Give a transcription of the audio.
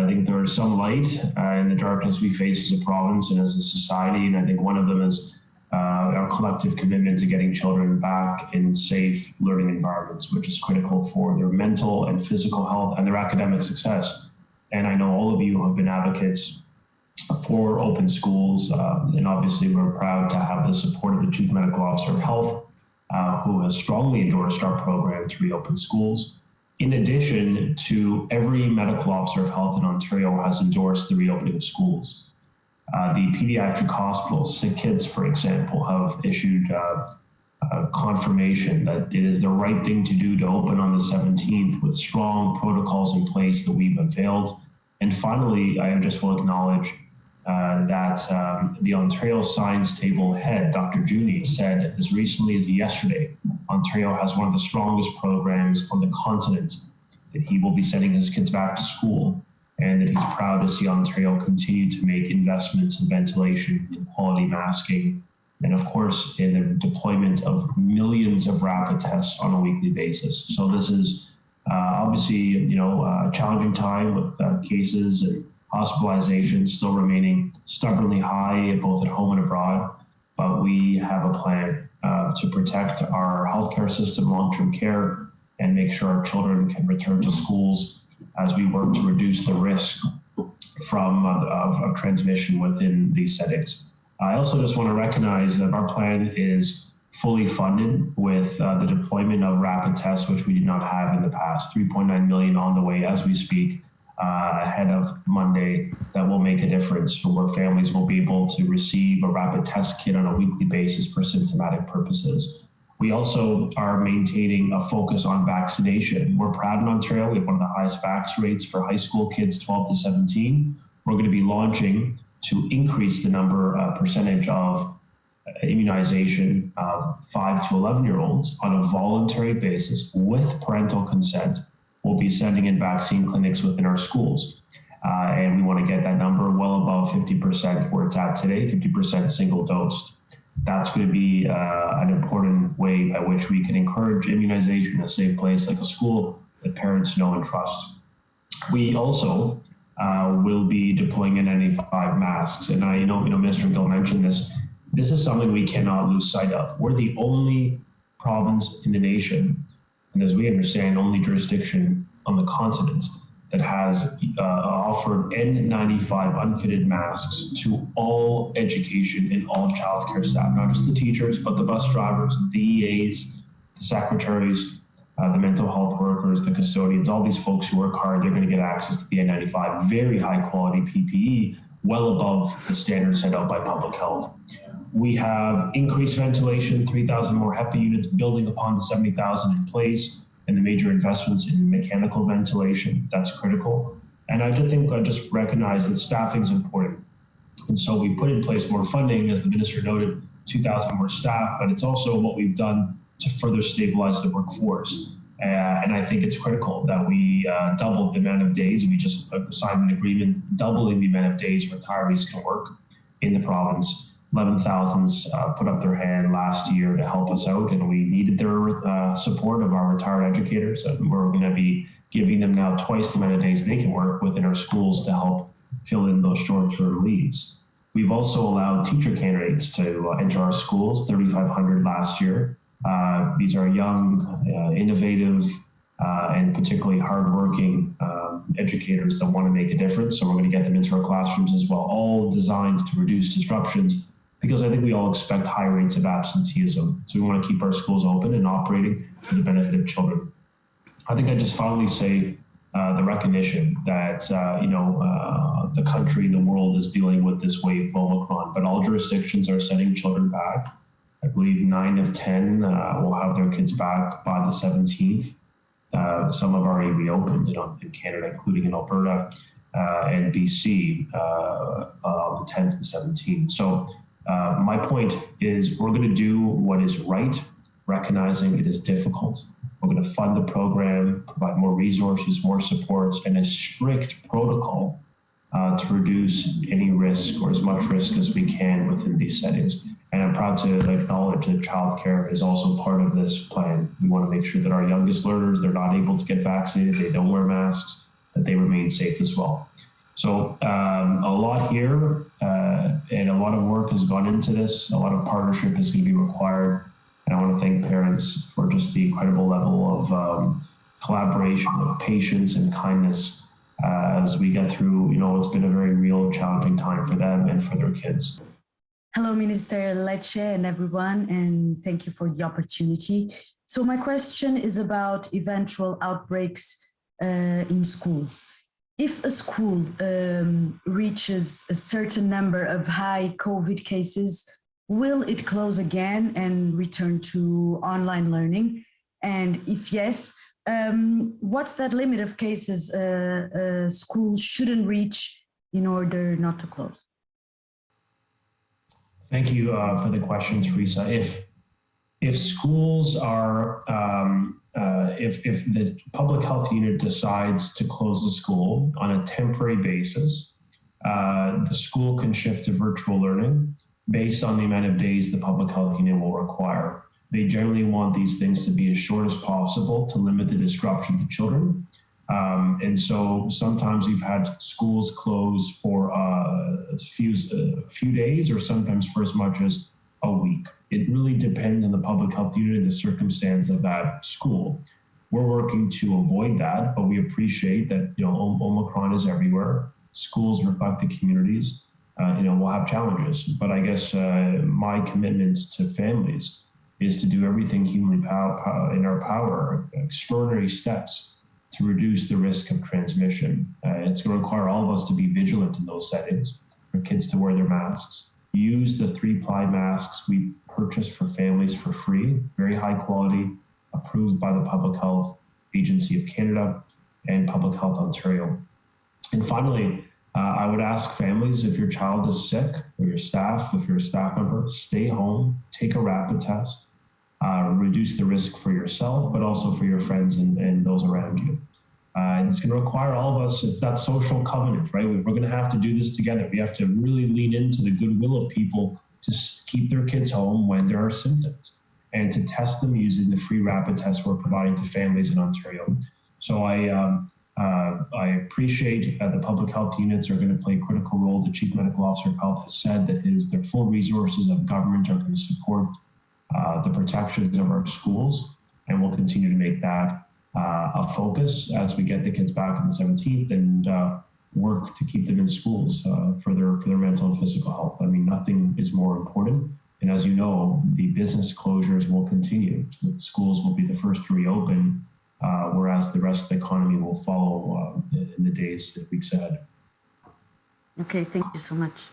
think there is some light in the darkness we face as a province and as a society, and I think one of them is our collective commitment to getting children back in safe learning environments, which is critical for their mental and physical health and their academic success. And I know all of you have been advocates for open schools, and obviously we're proud to have the support of the Chief Medical Officer of Health, who has strongly endorsed our program to reopen schools. In addition to every medical officer of health in Ontario has endorsed the reopening of schools. The pediatric hospitals, Sick Kids, for example, have issued confirmation that it is the right thing to do to open on the 17th with strong protocols in place that we've unveiled. And finally, I just will acknowledge that the Ontario Science Table head, Dr. Juni, said as recently as yesterday, Ontario has one of the strongest programs on the continent, that he will be sending his kids back to school, and that he's proud to see Ontario continue to make investments in ventilation, in quality masking, and of course, in the deployment of millions of rapid tests on a weekly basis. So this is obviously, a challenging time with cases and hospitalizations still remaining stubbornly high, both at home and abroad. But we have a plan to protect our healthcare system, long-term care, and make sure our children can return to schools as we work to reduce the risk of transmission within these settings. I also just want to recognize that our plan is fully funded with the deployment of rapid tests, which we did not have in the past. 3.9 million on the way as we speak, ahead of Monday, that will make a difference where families will be able to receive a rapid test kit on a weekly basis for symptomatic purposes. We also are maintaining a focus on vaccination. We're proud in Ontario, we have one of the highest vax rates for high school kids 12 to 17. We're going to be launching to increase the percentage of immunization of 5 to 11-year-olds on a voluntary basis with parental consent. We'll be sending in vaccine clinics within our schools. And we want to get that number well above 50% where it's at today, 50% single dosed. That's going to be an important way by which we can encourage immunization in a safe place like a school that parents know and trust. We also will be deploying N95 masks. And Minister Gill mentioned this. This is something we cannot lose sight of. We're the only province in the nation, and as we understand, only jurisdiction on the continent that has offered N95 unfitted masks to all education and all childcare staff, not just the teachers, but the bus drivers, the EAs, the secretaries, the mental health workers, the custodians, all these folks who work hard. They're going to get access to the N95, very high quality PPE, well above the standards set out by public health. We have increased ventilation, 3,000 more HEPA units, building upon the 70,000 in place, and the major investments in mechanical ventilation. That's critical. And I just recognize that staffing is important. And so we put in place more funding, as the minister noted, 2,000 more staff, but it's also what we've done to further stabilize the workforce. And I think it's critical that we doubled the amount of days. We just signed an agreement doubling the amount of days retirees can work in the province. 11,000's put up their hand last year to help us out, and we needed their support of our retired educators. And we're going to be giving them now twice the amount of days they can work within our schools to help fill in those short-term leaves. We've also allowed teacher candidates to enter our schools, 3,500 last year. These are young, innovative, and particularly hardworking educators that want to make a difference. So we're going to get them into our classrooms as well, all designed to reduce disruptions, because I think we all expect high rates of absenteeism. So we want to keep our schools open and operating for the benefit of children. I think I just finally say the recognition that the country and the world is dealing with this wave of Omicron, but all jurisdictions are sending children back. I believe 9 of 10 will have their kids back by the 17th. Some have already reopened in Canada, including in Alberta and BC on the 10th and 17th. So my point is we're going to do what is right, recognizing it is difficult. We're going to fund the program, provide more resources, more supports, and a strict protocol to reduce any risk or as much risk as we can within these settings. And I'm proud to acknowledge that childcare is also part of this plan. We want to make sure that our youngest learners, they're not able to get vaccinated, they don't wear masks, that they remain safe as well. So a lot here and a lot of work has gone into this. A lot of partnership is going to be required. And I want to thank parents for just the incredible level of collaboration, of patience and kindness as we get through, it's been a very real challenging time for them and for their kids. Hello, Minister Lecce and everyone, and thank you for the opportunity. So my question is about eventual outbreaks in schools. If a school reaches a certain number of high COVID cases, will it close again and return to online learning? And if yes, what's that limit of cases schools shouldn't reach in order not to close? Thank you for the question, Teresa. If schools are, if the public health unit decides to close the school on a temporary basis, the school can shift to virtual learning based on the amount of days the public health unit will require. They generally want these things to be as short as possible to limit the disruption to children. And so sometimes we've had schools close for a few days or sometimes for as much as a week. It really depends on the public health unit and the circumstance of that school. We're working to avoid that, but we appreciate that Omicron is everywhere. Schools reflect the communities. We'll have challenges, but I guess my commitment to families is to do everything humanly in our power, extraordinary steps to reduce the risk of transmission. It's going to require all of us to be vigilant in those settings, for kids to wear their masks, use the 3-ply masks we purchased for families for free, very high quality, approved by the Public Health Agency of Canada and Public Health Ontario. And finally, I would ask families, if your child is sick or your staff, if you're a staff member, stay home, take a rapid test, reduce the risk for yourself, but also for your friends and those around you. It's going to require all of us, it's that social covenant, right? We're going to have to do this together. We have to really lean into the goodwill of people to keep their kids home when there are symptoms and to test them using the free rapid tests we're providing to families in Ontario. So I appreciate the public health units are going to play a critical role. The Chief Medical Officer of Health has said that their full resources of government are going to support the protections of our schools, and we'll continue to make that a focus as we get the kids back on the 17th and work to keep them in schools for their mental and physical health. I mean, nothing is more important. And as you know, the business closures will continue. The schools will be the first to reopen, whereas the rest of the economy will follow in the days and weeks ahead. Okay, thank you so much.